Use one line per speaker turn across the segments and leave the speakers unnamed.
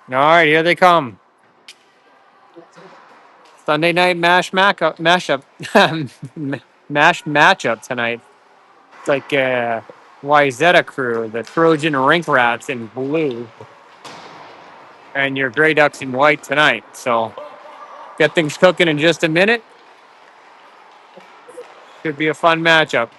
All right, here they come. Sunday night mashup, mash matchup tonight. It's like Wyzetta crew, the Trojan Rink Rats in blue, and your Grey Ducks in white tonight. So get things cooking in just a minute. Should be a fun matchup.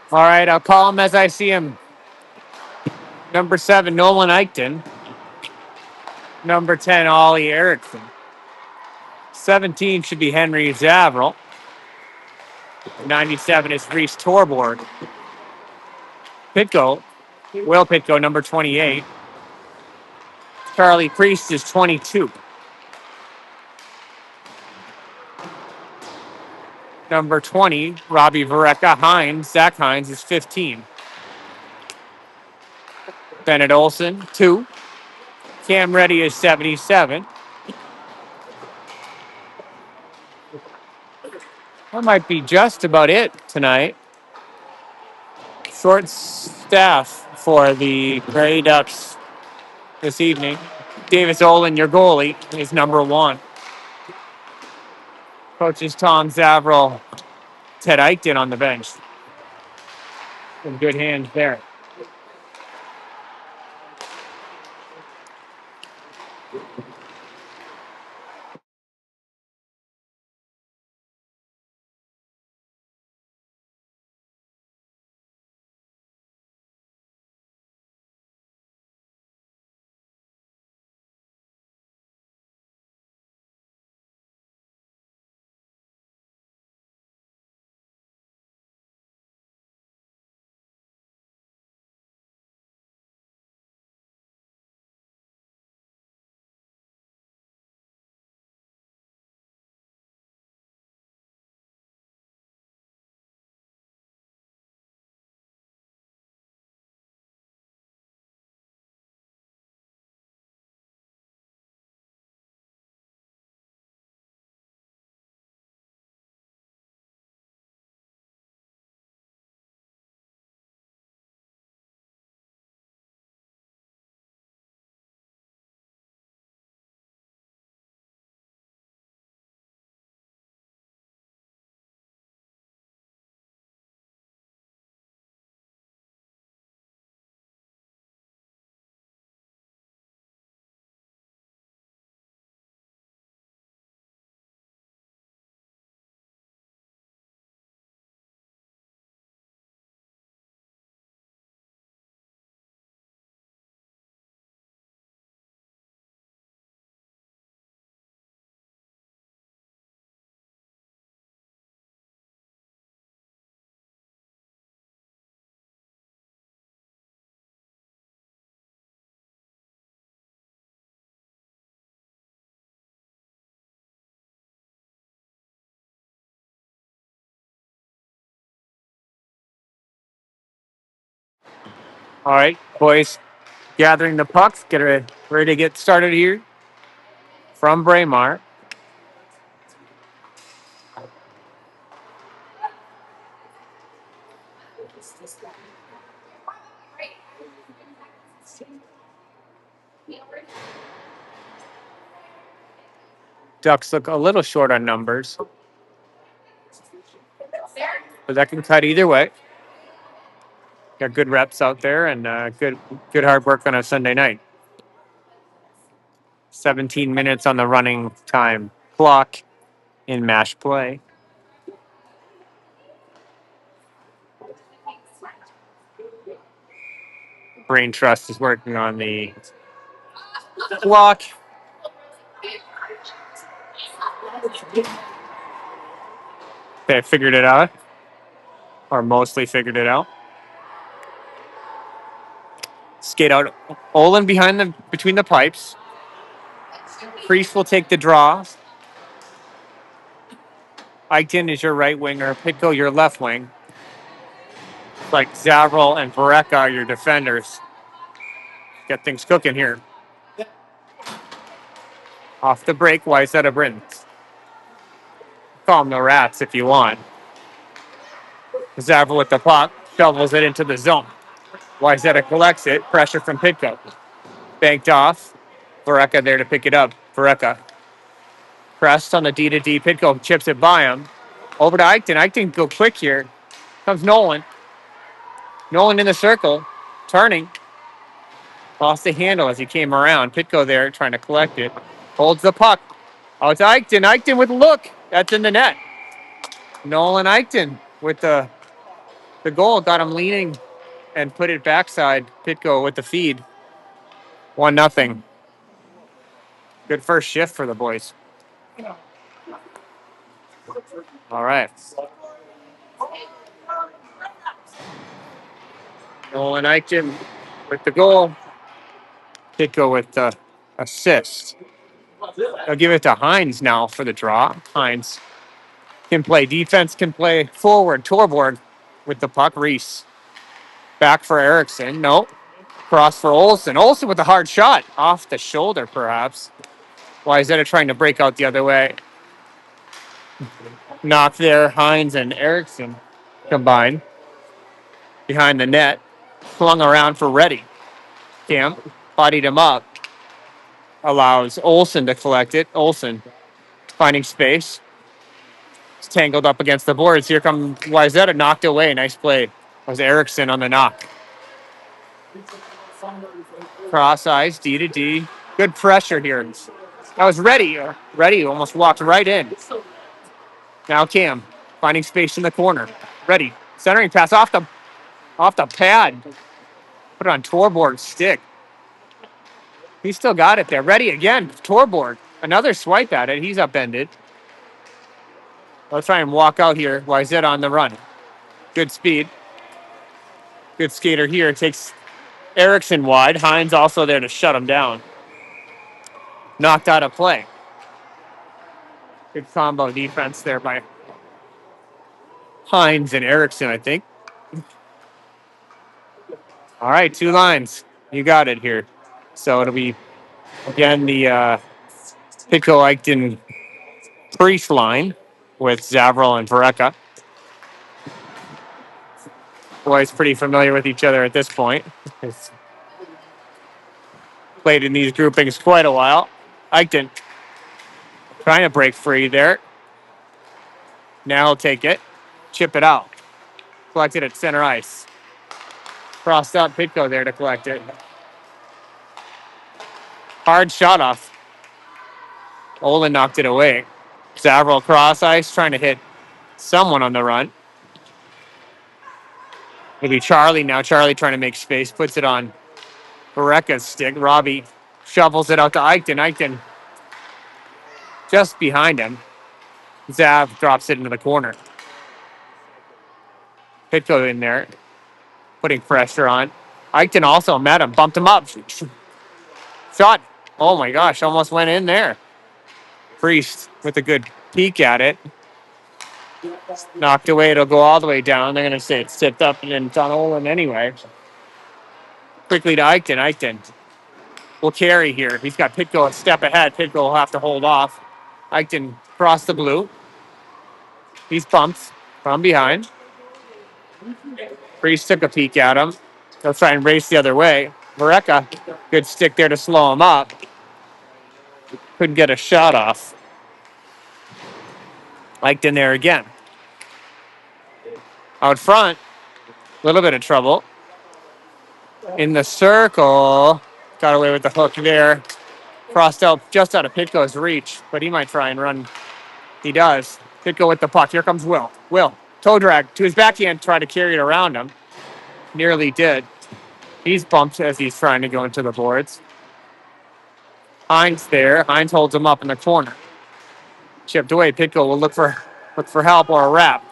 All right, I'll call him as I see him. Number 7, Nolan Eichten. Number 10, Ollie Erickson. 17 should be Henry Zavril. 97 is Reese Torborg. Pitko, Will Pitko, number 28. Charlie Priest is 22. Number 20, Robbie Vareka Hines. Zach Hines is 15. Bennett Olson, 2. Cam Reddy is 77. That might be just about it tonight. Short staff for the Grey Ducks this evening. Davis Olin, your goalie, is number 1. Coaches Tom Zavril, Ted Eichten on the bench. In good hands there. All right, boys, gathering the pucks. Get ready to get started here from Braemar. Ducks look a little short on numbers, but that can cut either way. Got good reps out there and good hard work on a Sunday night. 17 minutes on the running time clock in mash play. Brain Trust is working on the clock. They figured it out, or mostly figured it out. Skate out. Olin between the pipes. Priest will take the draw. Eichten is your right winger. Pitko your left wing. Like Zavril and Vareka are your defenders. Get things cooking here. Off the break, Wayzata Brins. Call them the Rats if you want. Zavril with the puck, shovels it into the zone. Wayzata collects it, pressure from Pitko. Banked off. Vareka there to pick it up. Vareka pressed on the D-to-D. Pitko chips it by him. Over to Eichten. Eichten go quick here. Comes Nolan. Nolan in the circle. Turning. Lost the handle as he came around. Pitko there trying to collect it. Holds the puck. Oh, it's Eichten. Eichten with a look. That's in the net. Nolan Eichten with the goal. Got him leaning and put it backside. Pitko with the feed. 1-0. Good first shift for the boys. All right. Nolan Eichten with the goal. Pitko with the assist. They'll give it to Hines now for the draw. Hines can play defense, can play forward. Torborg with the puck. Reese back for Eriksson. Nope. Cross for Olsen. Olsen with a hard shot. Off the shoulder, perhaps. Wayzata trying to break out the other way. Knock there. Hines and Eriksson combined. Behind the net. Flung around for Reddy. Cam bodied him up. Allows Olsen to collect it. Olsen finding space. It's tangled up against the boards. Here comes Wayzata, knocked away. Nice play. Was Eriksson on the knock. Cross ice, D-to-D. Good pressure here. That was Reddy. Reddy almost walked right in. Now Cam finding space in the corner. Reddy centering pass off the pad. Put it on Torborg's stick. He still got it there. Reddy again. Torborg. Another swipe at it. He's upended. Let's try and walk out here. Wayzata on the run. Good speed. Good skater here. Takes Eriksson wide. Hines also there to shut him down. Knocked out of play. Good combo defense there by Hines and Eriksson, I think. All right, 2 lines. You got it here. So it'll be, again, the Pitko Eichten Priest line with Zavril and Vareka. Boys pretty familiar with each other at this point. It's played in these groupings quite a while. Eichten trying to break free there. Now he'll take it. Chip it out. Collect it at center ice. Crossed out Pitko there to collect it. Hard shot off. Olin knocked it away. Zavril cross ice trying to hit someone on the run. Maybe Charlie now. Charlie trying to make space. Puts it on Vareka's stick. Robbie shovels it out to Eichten. Eichten just behind him. Zav drops it into the corner. Pitko in there. Putting pressure on. Eichten also met him. Bumped him up. Shot. Oh my gosh. Almost went in there. Priest with a good peek at it. Knocked away. It'll go all the way down. They're going to say it's tipped up and then it's on Olin anyway. Quickly to Eichten. Eichten will carry here. He's got Pitko a step ahead. Pitko will have to hold off. Eichten cross the blue. He's bumped from behind. Priest took a peek at him. He'll try and race the other way. Vareka, good stick there to slow him up. Couldn't get a shot off. Eichten there again. Out front, a little bit of trouble. In the circle, got away with the hook there. Crossed out just out of Pitko's reach, but he might try and run. He does. Pitko with the puck. Here comes Will. Will, toe drag to his backhand, try to carry it around him. Nearly did. He's bumped as he's trying to go into the boards. Hines there. Hines holds him up in the corner. Chipped away. Pitko will look for help or a wrap.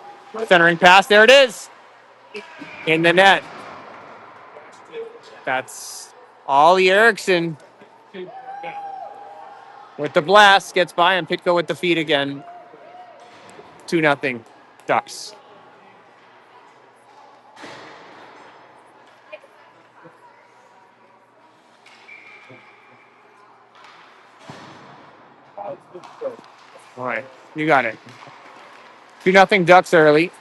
Centering pass. There it is. In the net. That's Ollie Erickson with the blast. Gets by him. Pitko with the feet again. 2-0 Ducks. All right. You got it. 2-0 Ducks early.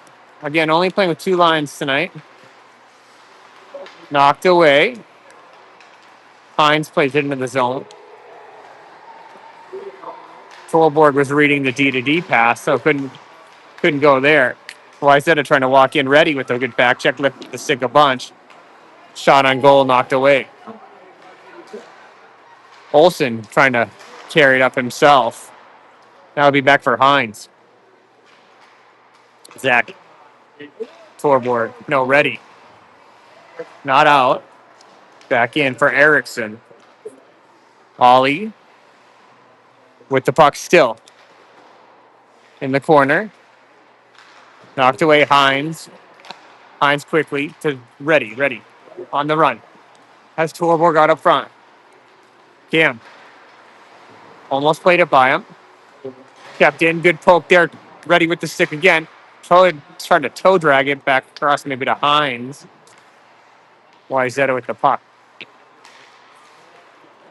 Again, only playing with two lines tonight. Knocked away. Hines plays it into the zone. Tolborg was reading the D-to-D pass, so couldn't go there. Wayzata trying to walk in ready with a good back check, lift the stick a bunch. Shot on goal, knocked away. Olsen trying to carry it up himself. That'll be back for Hines. Zach. Torborg. No, ready. Not out. Back in for Erickson. Ollie with the puck still. In the corner. Knocked away Hines. Hines quickly to ready. On the run. Has Torborg out up front. Cam. Almost played it by him. Kept in. Good poke there. Ready with the stick again. Trying to toe drag it back across maybe to Hines. Wayzata with the puck.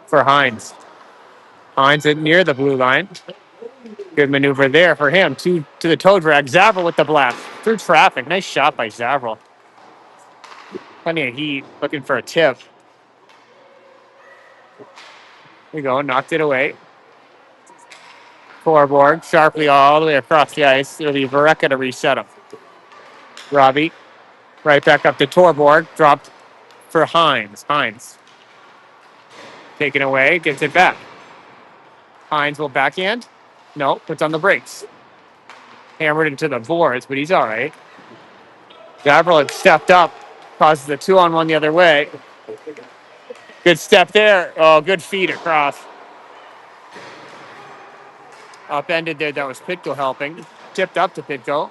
For Hines. Hines near the blue line. Good maneuver there for him. To the toe drag. Zavril with the blast. Through traffic. Nice shot by Zavril. Plenty of heat. Looking for a tip. There we go. Knocked it away. Torborg sharply all the way across the ice. It'll be Vareka to reset him. Robbie. Right back up to Torborg. Dropped for Hines. Hines. Taken away. Gets it back. Hines will backhand. No, puts on the brakes. Hammered into the boards, but he's all right. Zavril had stepped up. Causes the 2-on-1 the other way. Good step there. Oh, good feed across. Upended there. That was Pitko helping. Tipped up to Pitko.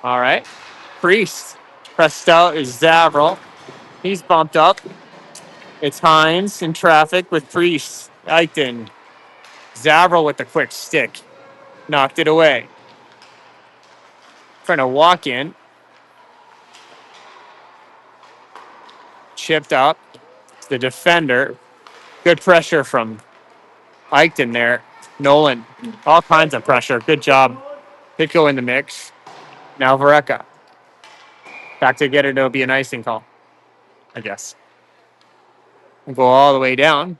All right. Priest. Pressed out is Zavril. He's bumped up. It's Hines in traffic with Priest. Eichten. Zavril with the quick stick. Knocked it away. Trying to walk in. Chipped up. The defender. Good pressure from Eichten there. Nolan. All kinds of pressure. Good job. Pitko in the mix. Now Vareka. Back to get it. It'll be an icing call, I guess. We'll go all the way down.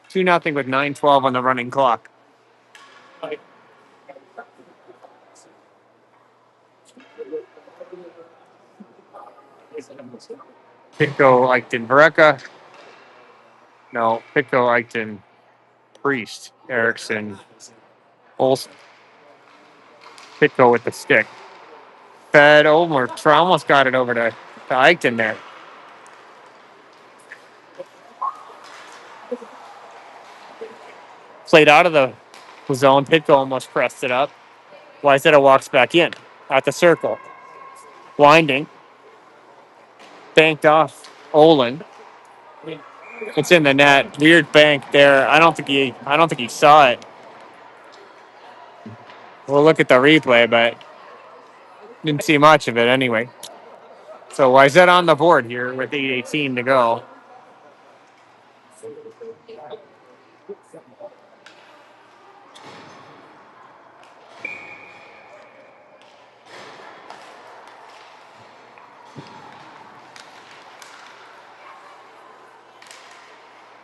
2-0 with 9:12 on the running clock. Pitko, Eichten, Vareka. No, Pitko, Eichten, Priest, Erickson, Olsen. Pitko with the stick. Fed over. Almost got it over to Eichten there. Played out of the zone. Pitko almost pressed it up. Wayzata walks back in at the circle. Winding. Banked off Olin. It's in the net. Weird bank there. I don't think he saw it. We'll look at the replay, but Didn't see much of it anyway. So Wayzata on the board here with 8:18 to go.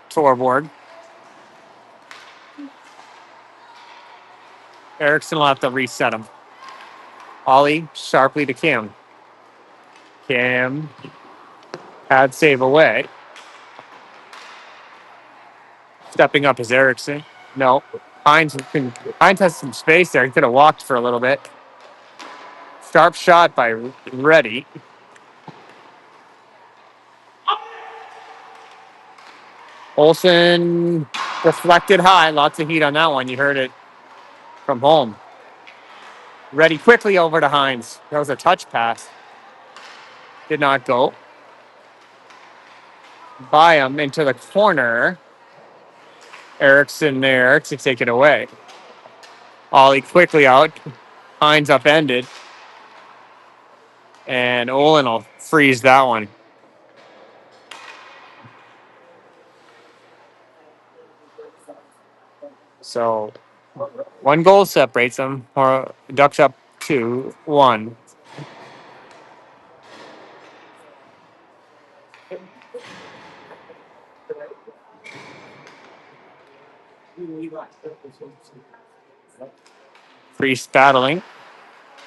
Scoreboard. Erickson will have to reset him. Ollie sharply to Kim. Kim had save away. Stepping up is Erickson. No. Hines has some space there. He could have walked for a little bit. Sharp shot by Reddy. Olsen deflected high. Lots of heat on that one. You heard it from home. Reddy quickly over to Hines. That was a touch pass. Did not go. By him into the corner. Erickson there to take it away. Ollie quickly out. Hines upended. And Olin will freeze that one. So 1 goal separates them. Or Ducks up 2-1. Priest battling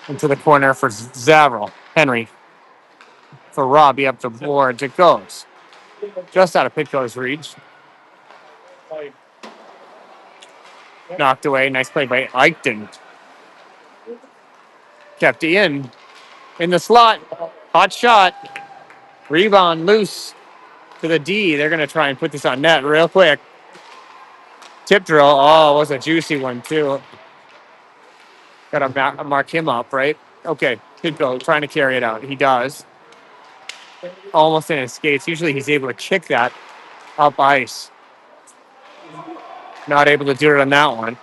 into the corner for Zavril. Henry for Robbie up the board. It goes. Just out of Pitco's reach. Knocked away. Nice play by Eichten. Kept it in the slot. Hot shot. Rebound loose to the D. They're going to try and put this on net real quick. Tip drill. Oh, it was a juicy one, too. Got to mark him up, right? Okay. Pitco trying to carry it out. He does. Almost in his skates. Usually he's able to kick that up ice. Not able to do it on that one.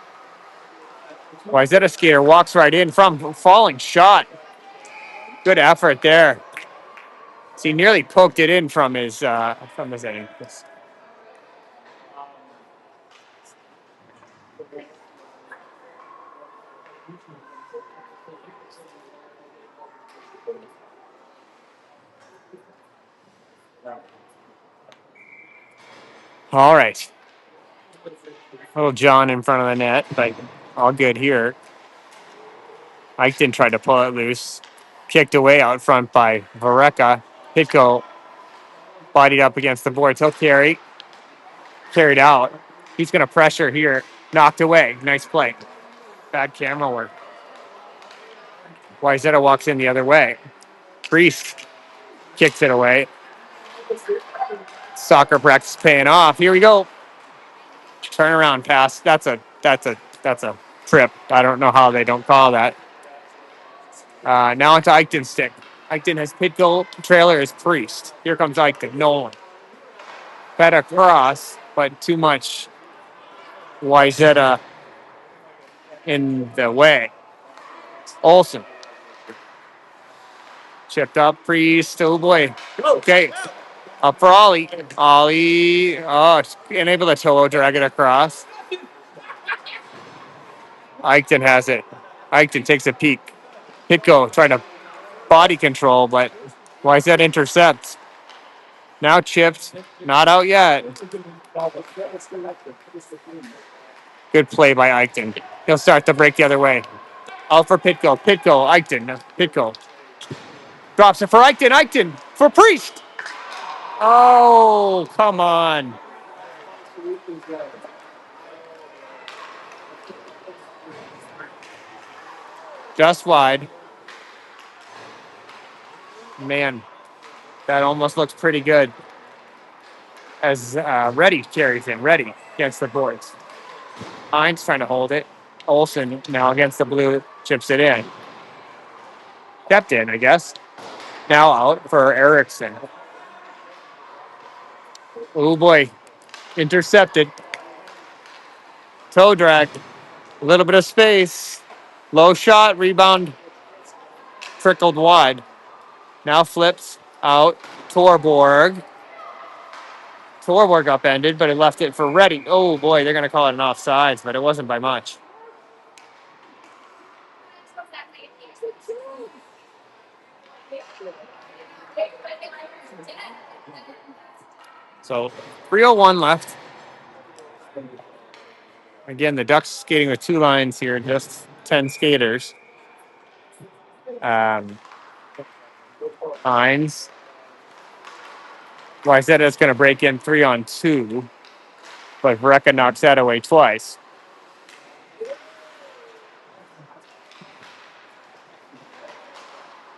Wayzata skater walks right in from falling shot. Good effort there. So he nearly poked it in from his ankles. All right. Little John in front of the net, but all good here. Eichten tried to pull it loose. Kicked away out front by Vareka. Pitco bodied up against the boards. He'll carry. Carried out. He's going to pressure here. Knocked away. Nice play. Bad camera work. Wayzata walks in the other way. Priest kicks it away. Soccer practice paying off. Here we go. Turnaround pass. That's a trip. I don't know how they don't call that. Now onto Eichten's stick. Eichten has Pitco. Trailer is Priest. Here comes Eichten. Nolan. Fed across, but too much Wayzata in the way. Olsen. Chipped up. Priest. Oh boy. Okay. Up for Ollie. Ollie. Oh, unable to toe drag it across. Eichten has it. Eichten takes a peek. Pitco trying to body control, but Wayzata intercepts. Now chipped. Not out yet. Good play by Eichten. He'll start to break the other way. Out for Pitco. Pitco. Eichten. Pitco. Drops it for Eichten. Eichten for Priest. Oh, come on. Just wide. Man, that almost looks pretty good. As Reddy carries him. Reddy against the boards. Hines trying to hold it. Olsen now against the blue. Chips it in. Stepped in, I guess. Now out for Erickson. Oh, boy. Intercepted. Toe drag. A little bit of space. Low shot. Rebound. trickled wide. Now flips out. Torborg. Torborg upended, but it left it for Reddy. Oh boy, they're going to call it an offsides, but it wasn't by much. So 3:01 left. Again, the Ducks skating with two lines here, just 10 skaters. Um, Hines. Well, I said it's going to break in 3-on-2, but Vreka knocks that away twice.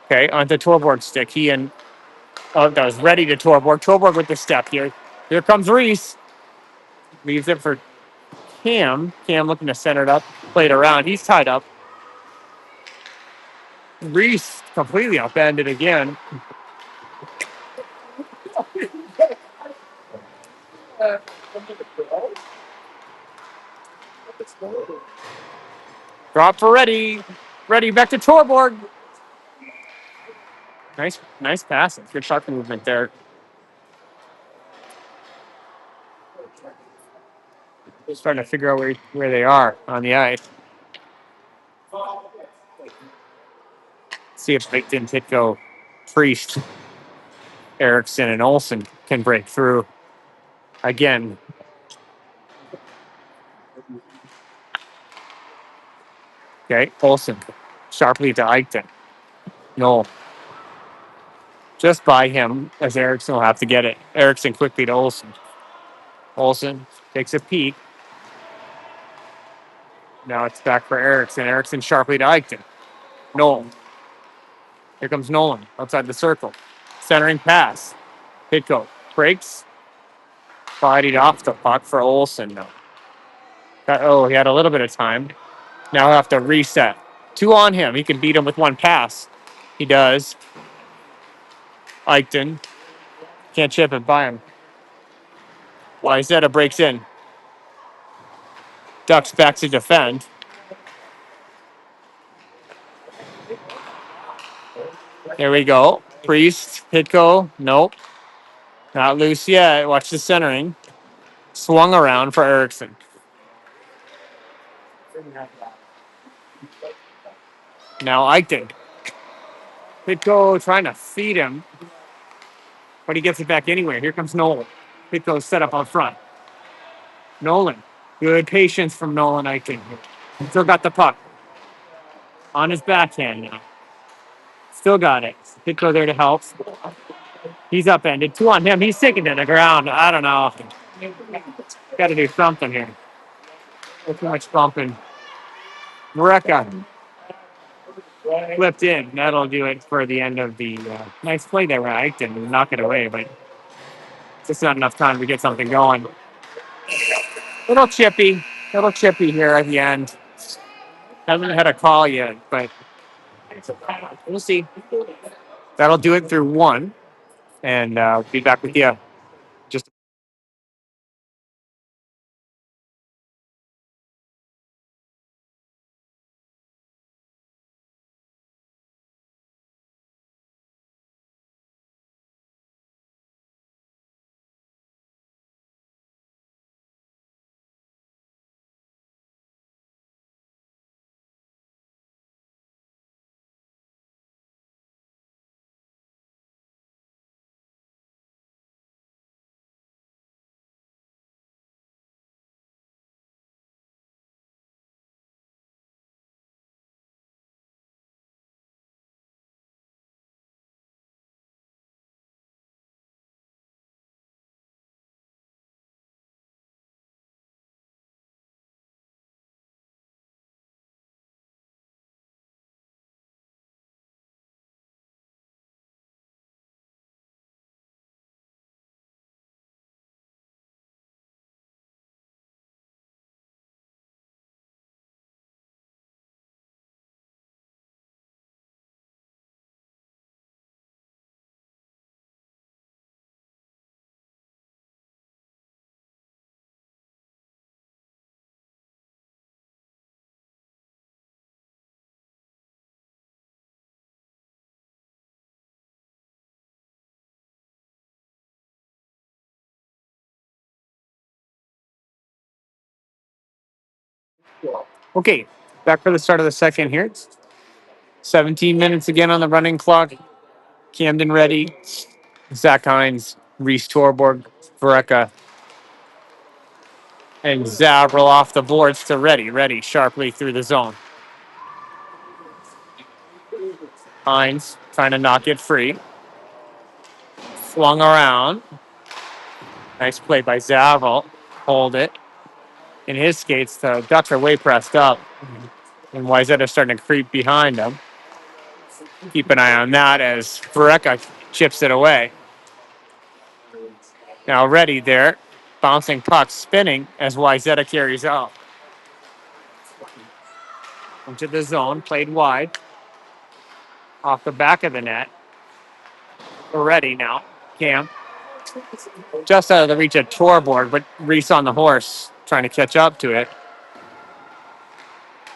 Okay, onto Torborg's stick. That was ready to Torborg. Torborg with the step here. Here comes Reese. Leaves it for Cam. Cam looking to center it up. Played around. He's tied up. Reese completely upended again. Drop for Reddy. Reddy back to Torborg. Nice passing. Good shot movement there. Starting to figure out where they are on the ice. See if LinkedIn Pitko, Priest, Erickson, and Olsen can break through again. Okay, Olsen sharply to Eichton. No, just by him, as Erickson will have to get it. Erickson quickly to Olsen. Olsen takes a peek. Now it's back for Erickson. Erickson sharply to Eichton. Nolan. Here comes Nolan outside the circle. Centering pass. Pitko breaks. Bodied off the puck for Olsen. No. He had a little bit of time. Now he'll have to reset. Two on him. He can beat him with one pass. He does. Eichton can't chip it by him. Wayzata breaks in. Ducks back to defend. There we go. Priest, Pitko. Nope. Not loose yet. Watch the centering. Swung around for Erickson. Now Eichton. Pitko trying to feed him, but he gets it back anyway. Here comes Nolan. Pitko's set up on front. Nolan. Good patience from Nolan Eichton. Still got the puck. On his backhand now. Still got it. Pitko there to help. He's upended. Two on him. He's sinking to the ground. I don't know. Got to do something here. Too much bumping. Mareka flipped in. That'll do it for the end of the nice play there, right? And knock it away, but just not enough time to get something going. Little chippy here at the end. Haven't had a call yet, but we'll see. That'll do it through one, and be back with you just Okay, back for the start of the second here. 17 minutes again on the running clock. Camden ready. Zach Hines, Reese Torborg, Vareka, and Zavril off the boards to ready. Ready sharply through the zone. Hines trying to knock it free. Flung around. Nice play by Zavril. Hold it. In his skates, the Ducks are way pressed up. And Wayzata starting to creep behind them. Keep an eye on that as Vareka chips it away. Now ready there. Bouncing puck spinning as Wayzata carries out. Into the zone, played wide. Off the back of the net. We're ready now. Cam. Just out of the reach of Torborg, but Reese on the horse trying to catch up to it.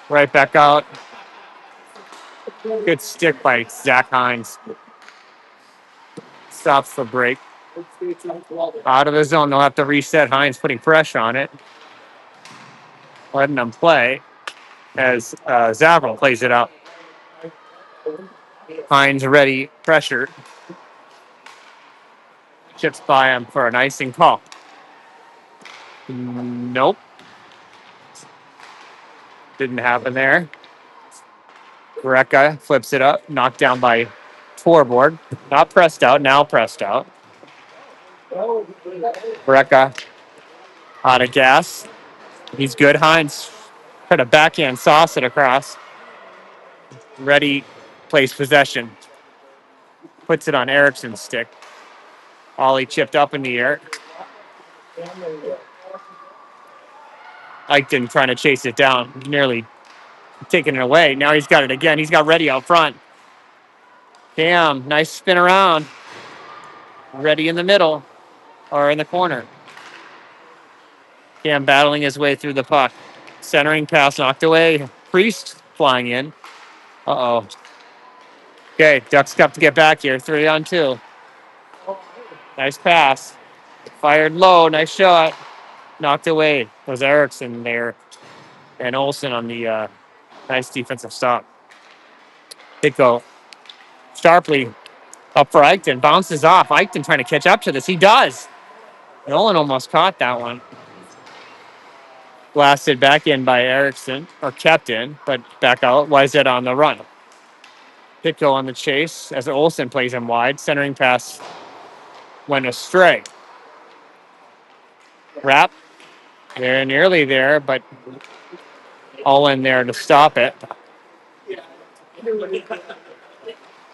Right back out. Good stick by Zach Hines. Stops the break. Out of the zone, they'll have to reset. Hines putting pressure on it. Letting them play as Zavril plays it up. Hines ready, pressure. Chips by him for an icing call. Nope. Didn't happen there. Vareka flips it up, knocked down by Torborg. Not pressed out, now pressed out. Vareka out of gas. He's good. Hines tried to backhand sauce it across. Ready, plays possession. Puts it on Ericsson's stick. Ollie chipped up in the air. Eichten trying to chase it down, nearly taking it away. Now he's got it again. He's got Ready out front. Cam, nice spin around. Ready in the middle or in the corner. Cam battling his way through the puck. Centering pass knocked away. Priest flying in. Uh-oh. Okay, Ducks Cup to get back here. 3-on-2. Nice pass. Fired low. Nice shot. Knocked away. It was Eriksson there. And Olsen on the nice defensive stop. Pitko sharply up for Eichten. Bounces off. Eichten trying to catch up to this. He does. Nolan almost caught that one. Blasted back in by Eriksson, or kept in, but back out. Wayzata on the run. Pitko on the chase as Olsen plays him wide. Centering pass went astray. Wrap. They're nearly there, but all in there to stop it.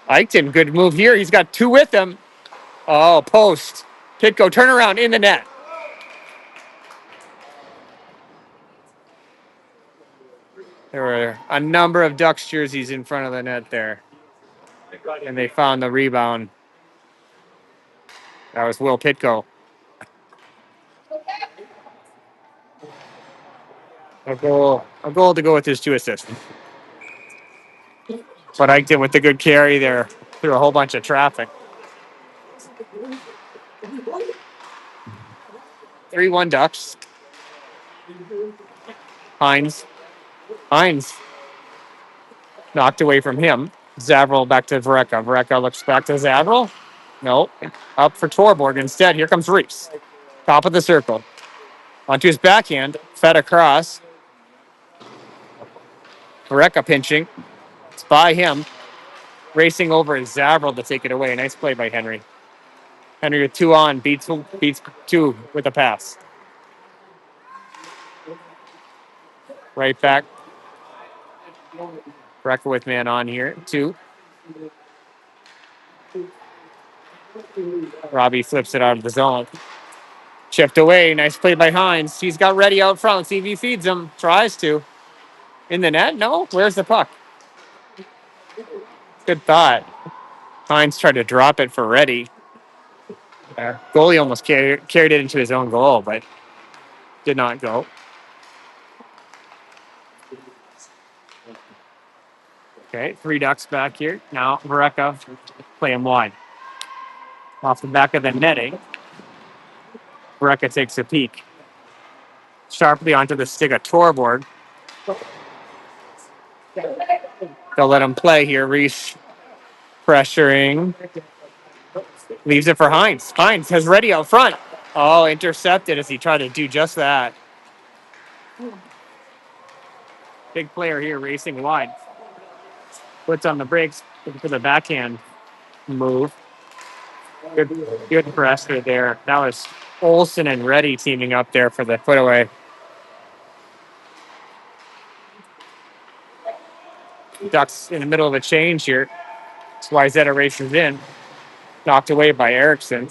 Eichten, good move here. He's got two with him. Oh, post. Pitko, turn around in the net. There were a number of Ducks jerseys in front of the net there. And they found the rebound. That was Will Pitko. A goal to go with his two assists. But Eichten with the good carry there through a whole bunch of traffic. 3-1 Ducks. Hines knocked away from him. Zavril back to Vareka. Vareka looks back to Zavril. No. Up for Torborg instead. Here comes Reese. Top of the circle. Onto his backhand. Fed across. Vareka pinching. It's by him. Racing over is Zavril to take it away. Nice play by Henry. Henry with 2 on. Beats 2 with a pass. Right back. Vareka with man on here. 2. Robbie flips it out of the zone. Chipped away. Nice play by Hines. He's got Ready out front. See if he feeds him. Tries to. In the net? No. Where's the puck? Good thought. Hines tried to drop it for Ready. Goalie almost carried it into his own goal, but did not go. Okay, 3 Ducks back here. Now Vareka play him wide. Off the back of the netting. Vareka takes a peek. Sharply onto the stick of Torborg. They'll let him play here. Reese pressuring. Leaves it for Hines. Hines has ready out front. Oh, intercepted as he tried to do just that. Big player here racing wide. Puts on the brakes for the backhand move. Good pressure there. That was Olsen and Reddy teaming up there for the put away. Ducks in the middle of a change here. That's why Zeta races in. Knocked away by Erickson.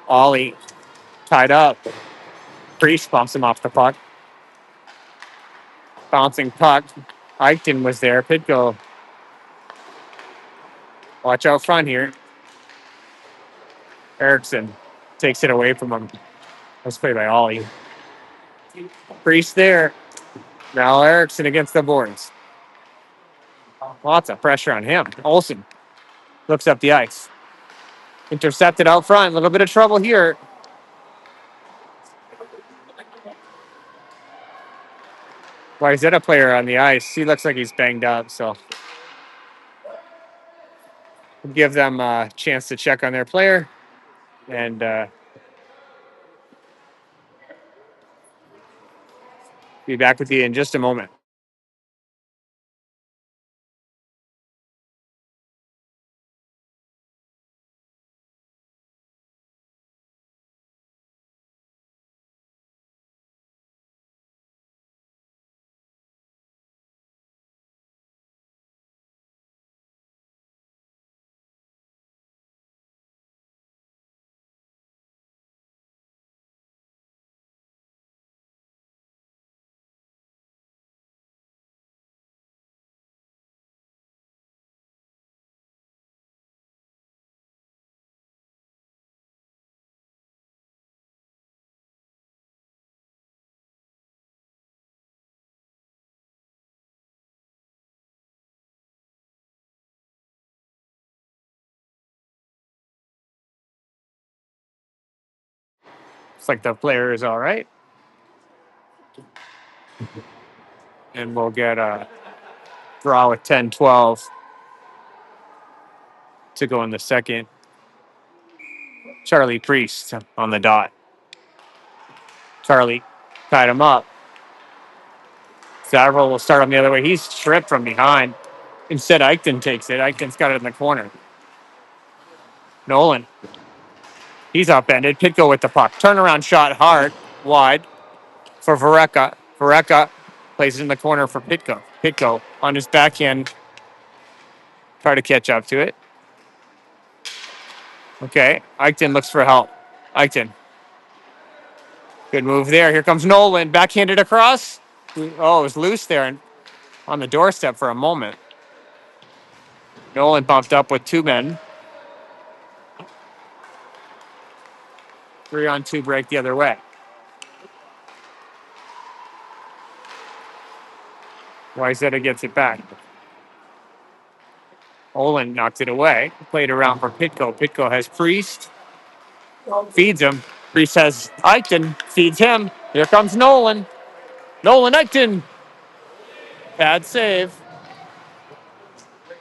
Ollie tied up. Priest bumps him off the puck. Bouncing puck. Eichten was there. Pitko. Watch out front here. Erickson takes it away from him. Let's play by Ollie. Priest there. Now Erickson against the boards. Lots of pressure on him. Olsen looks up the ice. Intercepted out front. A little bit of trouble here. Why is that a player on the ice? He looks like he's banged up, so we'll give them a chance to check on their player and be back with you in just a moment. Looks like the player is all right. And we'll get a draw with 10-12 to go in the second. Charlie Priest on the dot. Charlie tied him up. Zavril will start on the other way. He's tripped from behind. Instead, Eichten takes it. Eichten's got it in the corner. Nolan. He's upended. Pitko with the puck. Turnaround shot hard. Wide for Vareka. Vareka plays it in the corner for Pitko. Pitko on his backhand. Try to catch up to it. Okay. Eichten looks for help. Eichten. Good move there. Here comes Nolan. Backhanded across. Oh, it was loose there and on the doorstep for a moment. Nolan bumped up with two men. 3-on-2 break the other way. Wayzata gets it back. Olin knocks it away. Played around for Pitko. Pitko has Priest. Feeds him. Priest has Eichten. Feeds him. Here comes Nolan. Nolan Eichten. Bad save.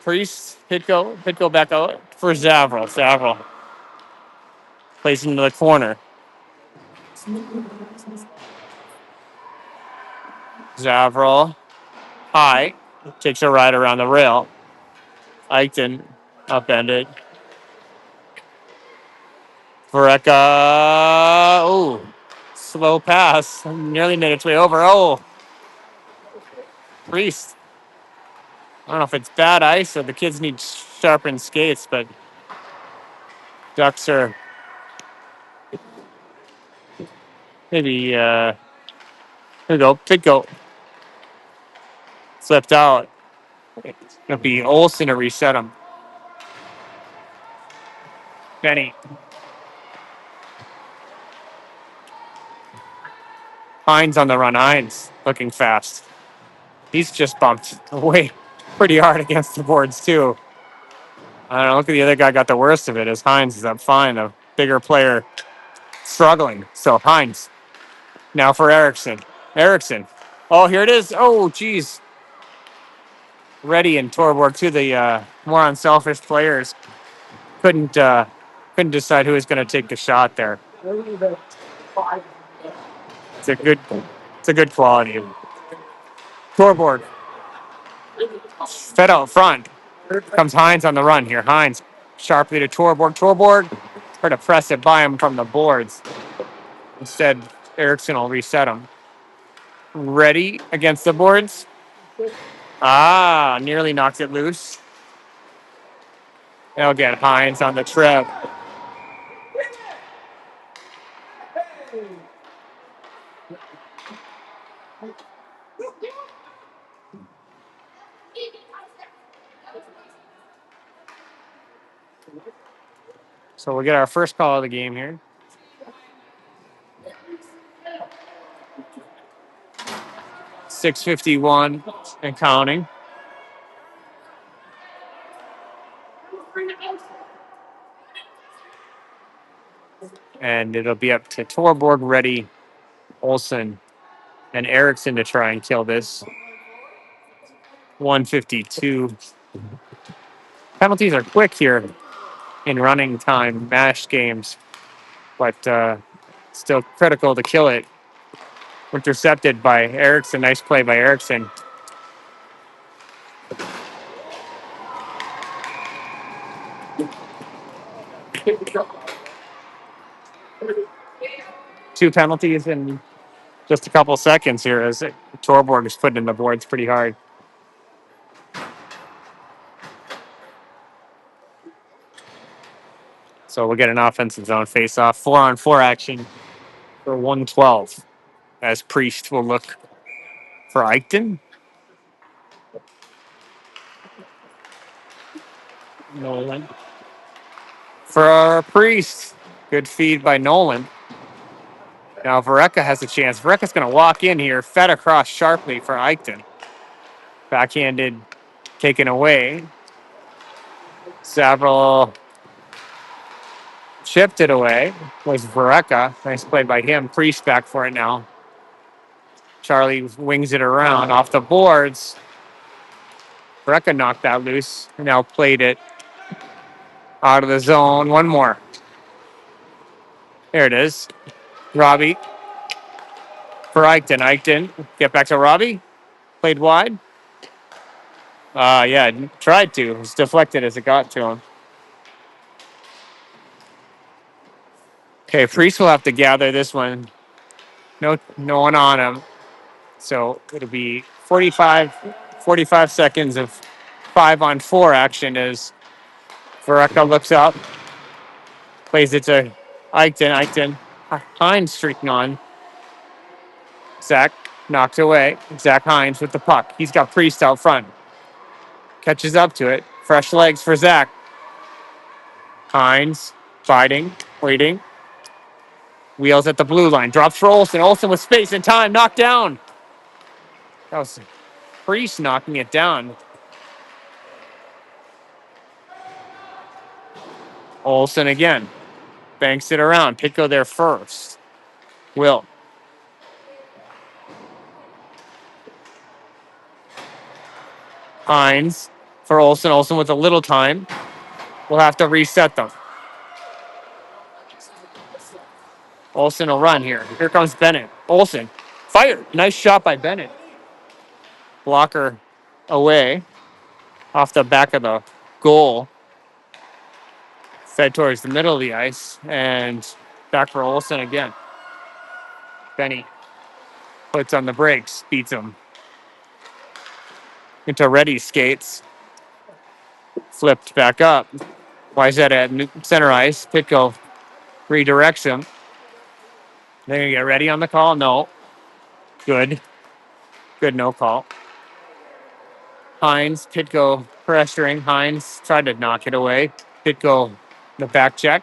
Priest. Pitko. Pitko back out for Zavril. Zavril plays into the corner. Zavril. High. Takes a ride around the rail. Eichten upended. Vareka. Oh, slow pass. Nearly made its way over. Oh, Priest. I don't know if it's bad ice or the kids need sharpened skates, but Ducks are maybe, here we go. Pitko slipped out. It'll be Olsen to reset him. Benny. Hines on the run. Hines looking fast. He's just bumped away pretty hard against the boards, too. I don't know. Look at the other guy got the worst of it as Hines is up fine. A bigger player struggling. So Hines Now for Erickson. Erickson. Oh, here it is. Oh, geez. Reddy and Torborg, two of the more unselfish players, couldn't couldn't decide who was going to take the shot there. It's a good quality. Torborg fed out front. Comes Hines on the run here. Hines sharply to Torborg. Torborg try to press it by him from the boards. Instead, Erickson will reset him. Ready against the boards. Ah, nearly knocks it loose. They'll get Hines on the trip. So we'll get our first call of the game here. 6:51 and counting. And it'll be up to Torborg, Reddy, Olsen, and Erickson to try and kill this. 152. Penalties are quick here in running time, MASH games, but still critical to kill it. Intercepted by Erickson. Nice play by Erickson. Two penalties in just a couple seconds here as Torborg is putting in the boards pretty hard. So we'll get an offensive zone face-off. 4-on-4 action for 112 as Priest will look for Eichten. Nolan. For Priest. Good feed by Nolan. Now Vareka has a chance. Vareka's going to walk in here, fed across sharply for Eichten. Backhanded, taken away. Saville chipped it away. Was Vareka. Nice play by him. Priest back for it now. Charlie wings it around off the boards. Vareka knocked that loose. Now played it out of the zone. One more. There it is. Robbie for Eichten. Eichten, get back to Robbie. Played wide. Yeah, tried to. It was deflected as it got to him. Okay, Priest will have to gather this one. No one on him. So it'll be 45 seconds of 5-on-4 action as Vareka looks up. Plays it to Eichten. Eichten. Hines streaking on. Zach knocked away. Zach Hines with the puck. He's got Priest out front. Catches up to it. Fresh legs for Zach. Hines fighting, waiting. Wheels at the blue line. Drops for Olsen. Olsen with space and time. Knocked down. That was Priest knocking it down. Olsen again. Banks it around. Pitko there first. Will. Hines for Olsen. Olsen with a little time. We'll have to reset them. Olsen will run here. Here comes Bennett. Olsen. Fired. Nice shot by Bennett. Blocker away. Off the back of the goal. Fed towards the middle of the ice. And back for Olsen again. Benny puts on the brakes. Beats him. Into Reddy skates. Flipped back up. Wayzata at center ice. Pitko redirects him. They're going to get Ready on the call? No. Good no call. Hines, Pitko pressuring. Hines tried to knock it away. Pitko, the back check.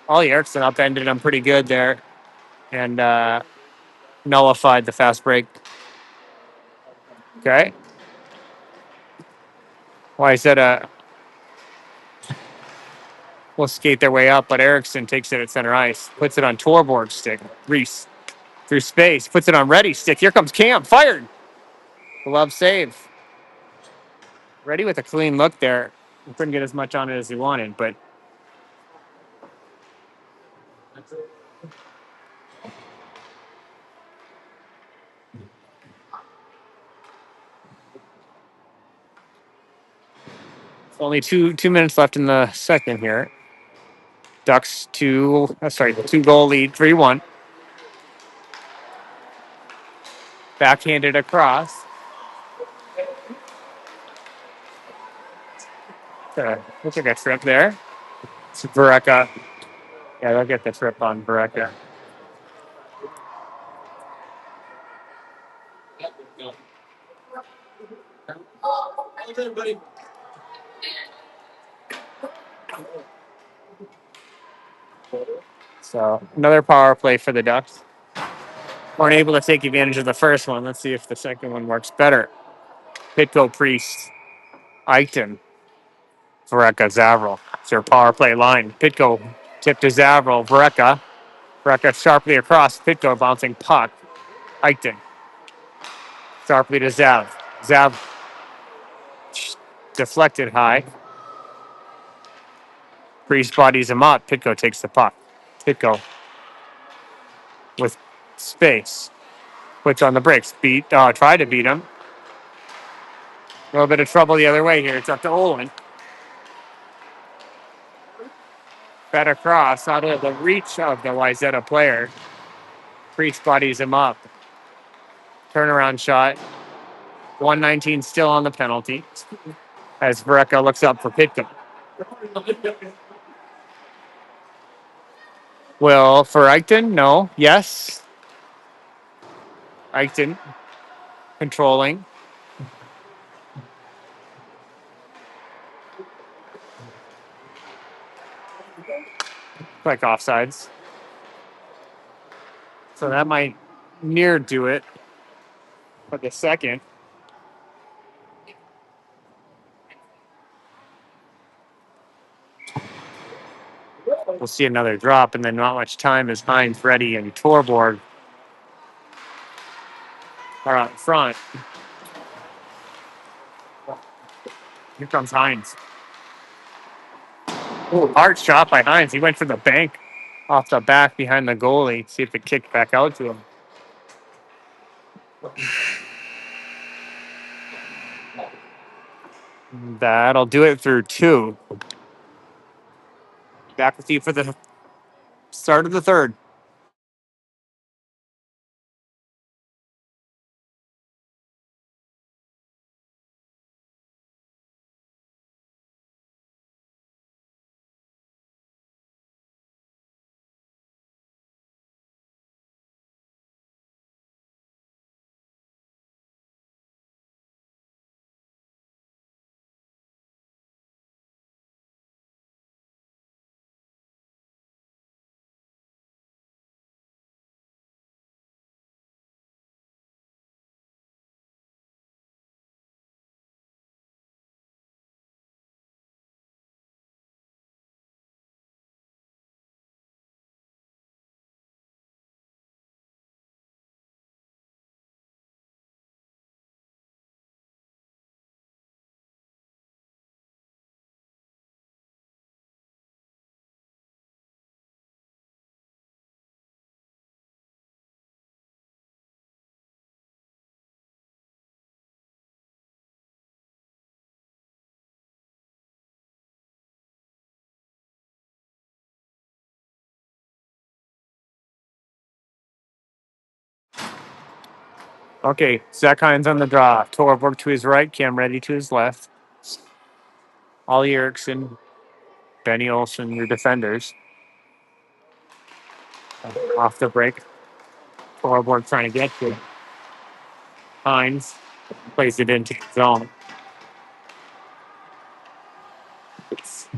Ollie Erickson upended him pretty good there and nullified the fast break. Okay. Wayzata will skate their way up, but Erickson takes it at center ice, puts it on Torborg's stick. Reese through space, puts it on Reddy's stick. Here comes Cam, fired. Glove save. Reddy with a clean look there. He couldn't get as much on it as he wanted, but only two minutes left in the second here. Ducks two-goal lead, 3-1. Backhanded across. Looks like a trip there. It's Vereka. Yeah, they'll get the trip on Vereka. So another power play for the Ducks. Weren't able to take advantage of the first one. Let's see if the second one works better. Pitko, Priest, Eichten, Vereka, Zavril. It's their power play line. Pitko tipped to Zavril. Vereka. Vereka sharply across. Pitko bouncing puck. Eichten. Sharply to Zav. Zav deflected high. Priest bodies him up. Pitko takes the puck. Pitko with space. Puts on the brakes. Tried to beat him. A little bit of trouble the other way here. It's up to Olin. Better cross out of the reach of the Wayzata player. Priest bodies him up. Turnaround shot. 119 still on the penalty. As Vereka looks up for Pitko. Will for Eichten? No. Yes. Eichten controlling. Like offsides. So that might near do it for the second. We'll see another drop, and then not much time as Hines, Reddy, and Torborg are out front. Here comes Hines. Ooh, hard shot by Hines. He went for the bank off the back behind the goalie. See if it kicked back out to him. That'll do it through 2. Back with you for the start of the third. Okay, Zach Hines on the draw. Torborg to his right, Cam Reddy to his left. Ollie Erickson, Benny Olsen, your defenders. Off the break. Torborg trying to get to Hines. Plays it into the zone.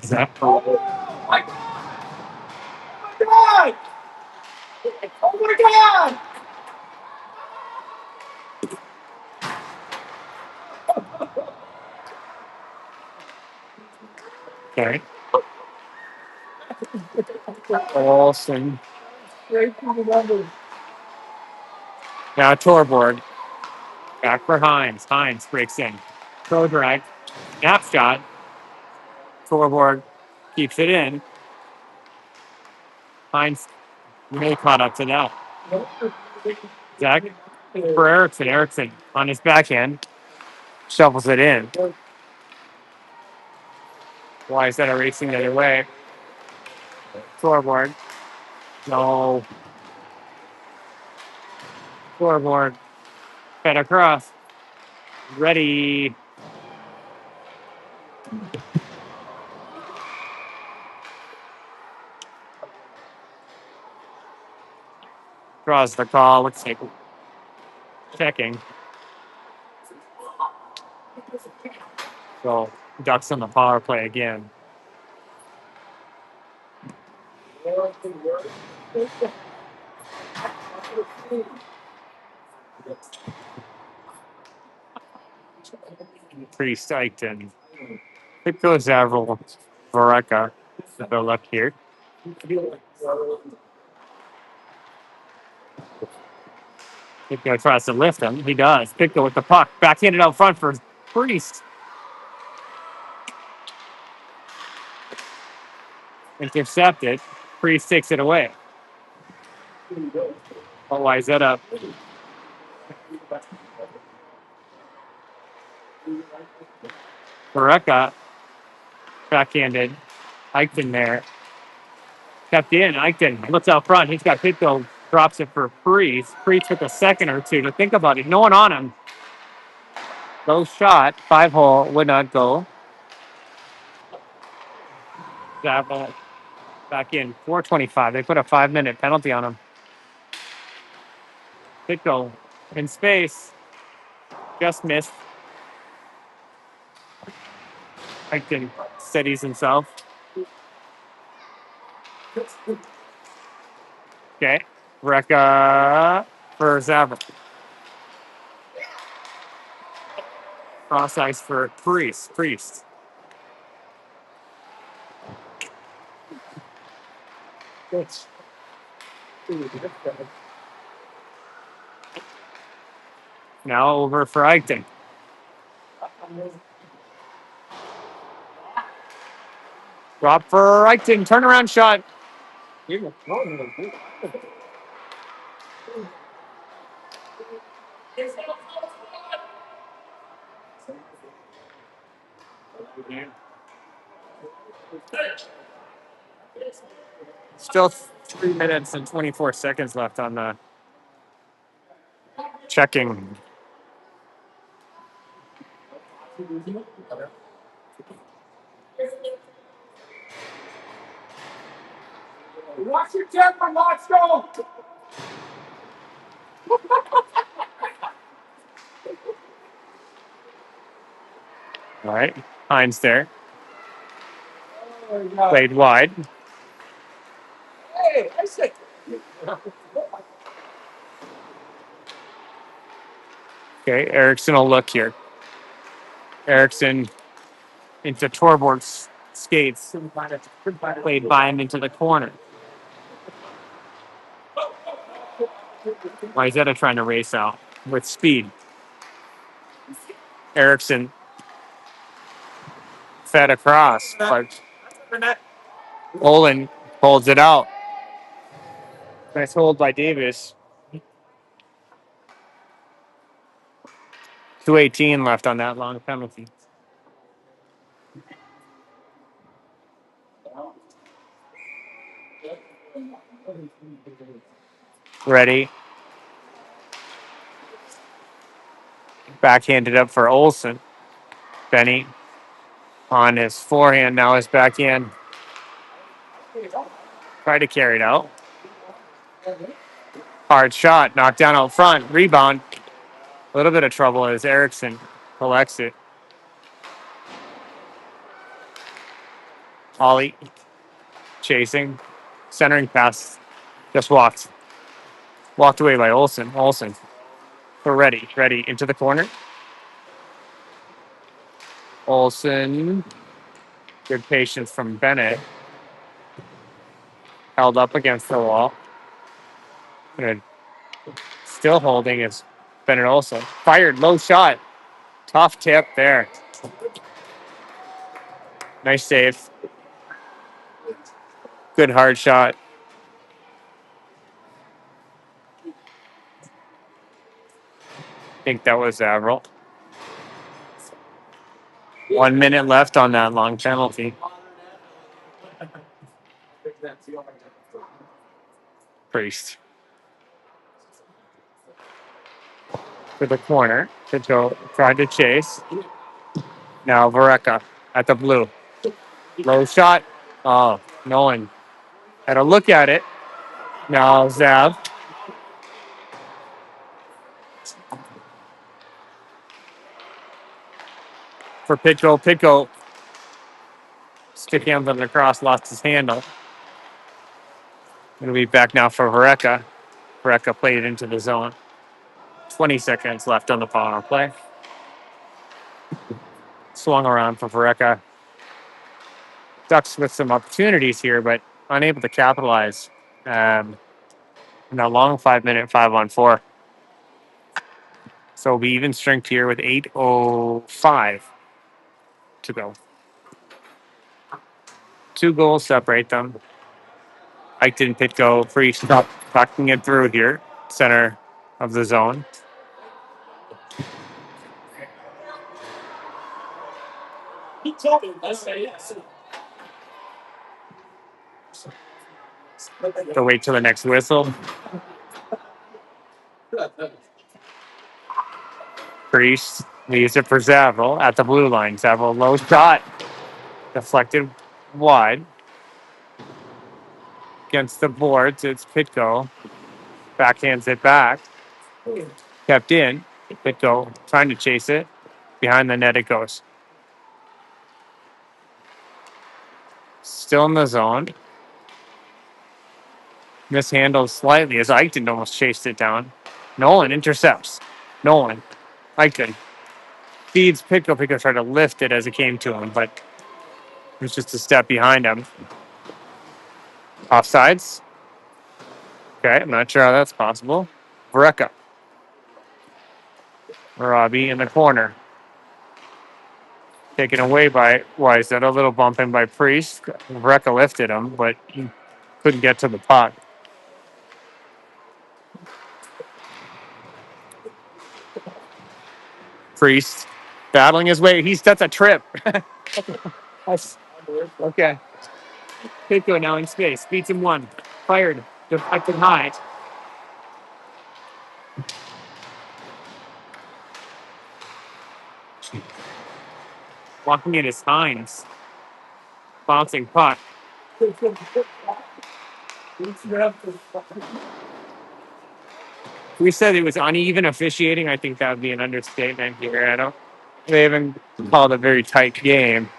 Zach. Oh my God! Oh my God! Okay. Olsen. Now Torborg. Back for Hines. Hines breaks in. Throw drag. Snap shot. Torborg keeps it in. Hines may caught up to that. Zach for Erickson. Erickson on his backhand. Shovels it in. Why is that a racing the other way? Torborg. No. Torborg. Fed across. Ready. Draws the call. Looks like checking. So Ducks on the power play again. Pretty psyched, and it goes Avril Vareka to the left here. Pico tries to lift him. He does. Pico with the puck. Backhanded out front for Priest. Intercepted. Priest takes it away. Oh, why is that up? Vareka backhanded. Eichten there. Kept in. Eichten looks out front. He's got Pico. Drops it for Priest. Priest took a second or two to think about it. No one on him. Low shot. 5-hole. Would not go. Zavala back in. 4:25. They put a 5-minute penalty on him. Pico in space. Just missed. Eichten steadies himself. Okay. Reka for Zavala. Cross ice for Priest. Priest. Now over for Eichten. Drop for Eichten. Turnaround shot. Still 3 minutes and 24 seconds left on the checking. Watch your temper, Watch go. All right. Hines there. Played wide. Hey, I said. Okay, Erickson will look here. Erickson into Torborg's skates. Played by him into the corner. Wayzata trying to race out with speed. Erickson fed across, but Olin holds it out. Nice hold by Davis. 2:18 left on that long penalty. Ready. Backhanded up for Olsen. Benny on his forehand. Now his backhand. Tried to carry it out. Hard shot. Knocked down out front. Rebound. A little bit of trouble as Erickson collects it. Ollie chasing. Centering pass. Just walked. Walked away by Olsen. Olsen. For Ready. Ready into the corner. Olsen. Good patience from Bennett. held up against the wall. And still holding is Bennett Olson. Fired, low shot. Tough tip there. Nice save. Good hard shot. I think that was Averill. 1 minute left on that long penalty. Priest. To the corner. To go, tried to chase. Now Vareka at the blue. Low shot. Oh, Nolan had a look at it. Now Zav. For Pitko. Pitko stick hands on the cross, lost his handle. It'll be back now for Vareka. Vareka played it into the zone. 20 seconds left on the power play. Swung around for Vareka. Ducks with some opportunities here, but unable to capitalize. In a long 5 minute 5-on-4. So we even strength here with 8:05 to go. 2 goals separate them. Ike didn't pit go. Free stop tucking it through here. Center of the zone. To wait till the next whistle. Priest leaves it for Zavril at the blue line. Zavril low shot. Deflected wide. Against the boards, it's Pitko. Backhands it back. Kept in. Pitko trying to chase it. Behind the net it goes. Still in the zone. Mishandled slightly as Eichten almost chased it down. Nolan intercepts. Nolan. Eichten feeds Pitko. Pitko tried to lift it as it came to him, but it was just a step behind him. Offsides. Okay, I'm not sure how that's possible. Vareka. Robbie in the corner. Taken away by Wise. A little bump in by Priest. Vareka lifted him, but he couldn't get to the puck. Priest battling his way. That's a trip. Okay. Pitko now in space. Beats him one. Fired. Deflected high. Walking in his Hines. Bouncing puck. We said it was uneven officiating. I think that would be an understatement here. They haven't called a very tight game,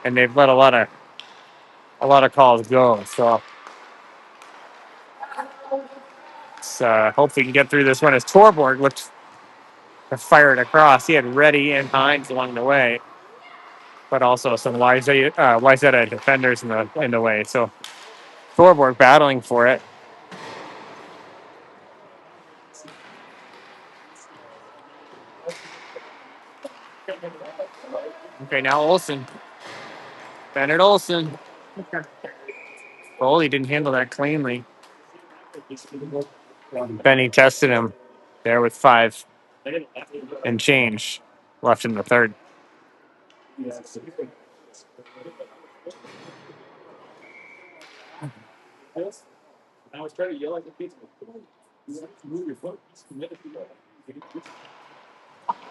and they've let a lot of calls go. So hope we can get through this one. As Torborg looked to fire it across, he had Reddy and Hines along the way, but also some Wayzata defenders in the way. So Torborg battling for it. Okay, now Olsen. Bennett Olsen. Goalie didn't handle that cleanly. Benny tested him there with 5 and change left in the third.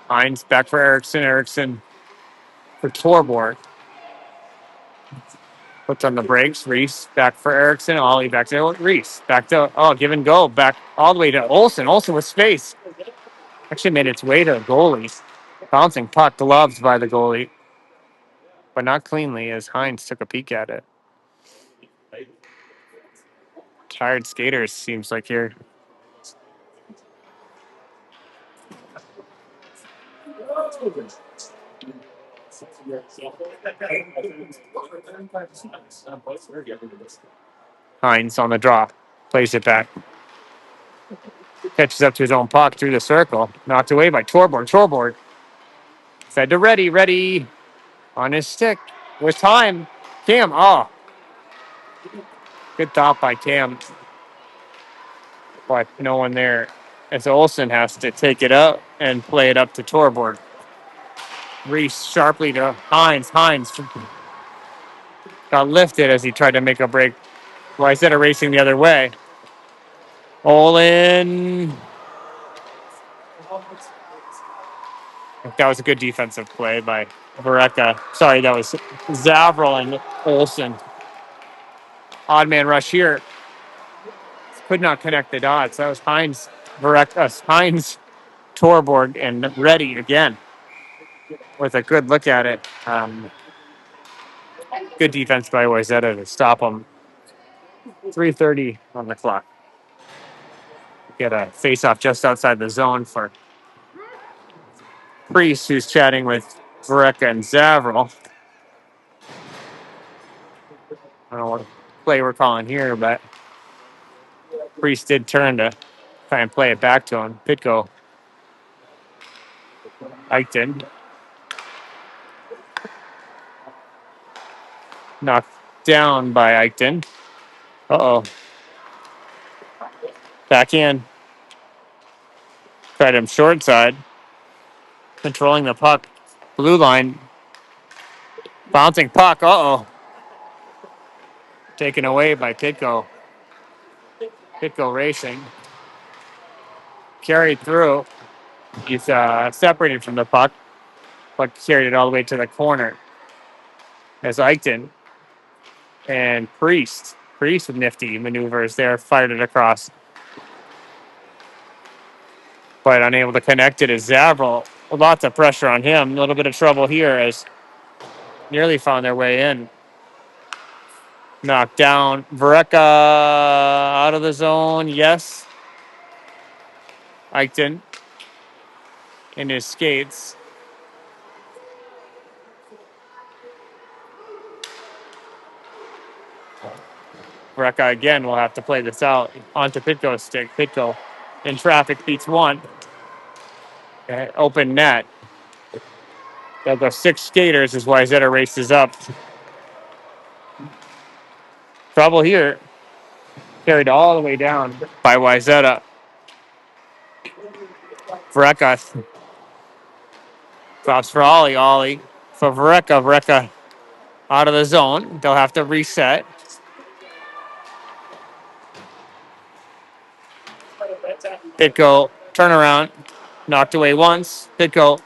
Hines back for Erickson. Erickson for Torborg. Puts on the brakes. Reese back for Erickson. Ollie back to Reese. Back to, give and go. Back all the way to Olsen. Olsen with space. Actually made its way to the goalie. Bouncing puck, gloves by the goalie. But not cleanly as Hines took a peek at it. Tired skaters, seems like here. Hines on the draw. Plays it back. Catches up to his own puck through the circle. Knocked away by Torborg. Torborg fed to Ready. Ready on his stick with time. Cam. Oh, good thought by Cam. But no one there. As Olsen has to take it out and play it up to Torborg. Reese sharply to Hines. Hines got lifted as he tried to make a break. Wayzata racing the other way. Olin. That was a good defensive play by Vareka. Sorry, that was Zavril and Olsen. Odd man rush here. Could not connect the dots. That was Hines, Vareka, Hines, Torborg, and Ready again with a good look at it. Good defense by Wayzata to stop him. 3:30 on the clock. Get a face-off just outside the zone for Priest, who's chatting with Vareka and Zavril. I don't know what play we're calling here, but Priest did turn to try and play it back to him. Pitko, Eichton, knocked down by Eichton. Uh-oh. Back in. Tried him short side. Controlling the puck. Blue line. Bouncing puck. Uh-oh. Taken away by Pitko. Pitko racing. Carried through. He's separated from the puck, but carried it all the way to the corner. As Eichton and Priest with nifty maneuvers there, fired it across. But unable to connect it is Zavril. Lots of pressure on him. A little bit of trouble here as nearly found their way in. Knocked down. Vareka out of the zone. Yes. Eichton in his skates. Vareka again will have to play this out. Onto Pitko's stick. Pitko in traffic beats one. Okay, open net. They'll go six skaters as Wayzata races up. Trouble here. Carried all the way down by Wayzata. Vareka drops for Ollie. Ollie for Vareka. Vareka out of the zone. They'll have to reset. Pitko turnaround. Knocked away once. Pitko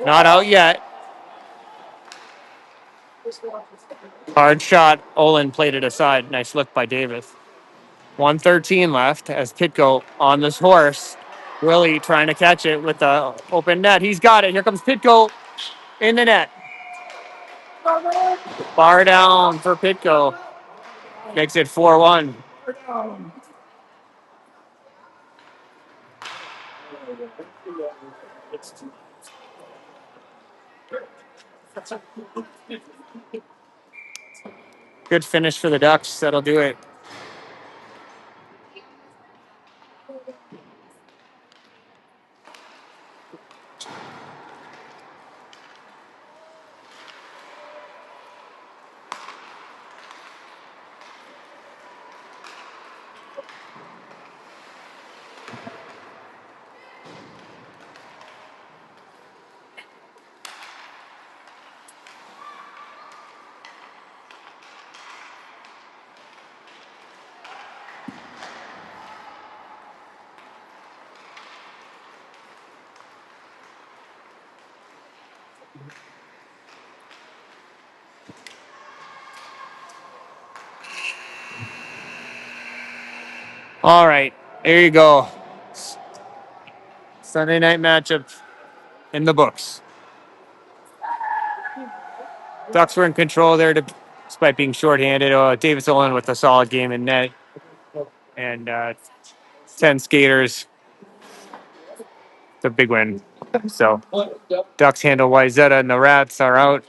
not out yet. Hard shot. Olin played it aside. Nice look by Davis. 1:13 left as Pitko on this horse. Willie trying to catch it with the open net. He's got it. Here comes Pitko in the net. Bar down for Pitko. Makes it 4-1. Good finish for the Ducks. That'll do it. All right. There you go. Sunday night matchup in the books. Ducks were in control there despite being shorthanded. Davis Olin with a solid game in net. And 10 skaters. It's a big win. So Ducks handle Wayzata and the Rats are out.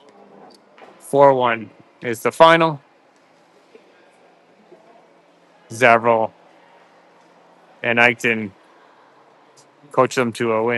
4-1 is the final. Zavril and Eichton coach them to a win.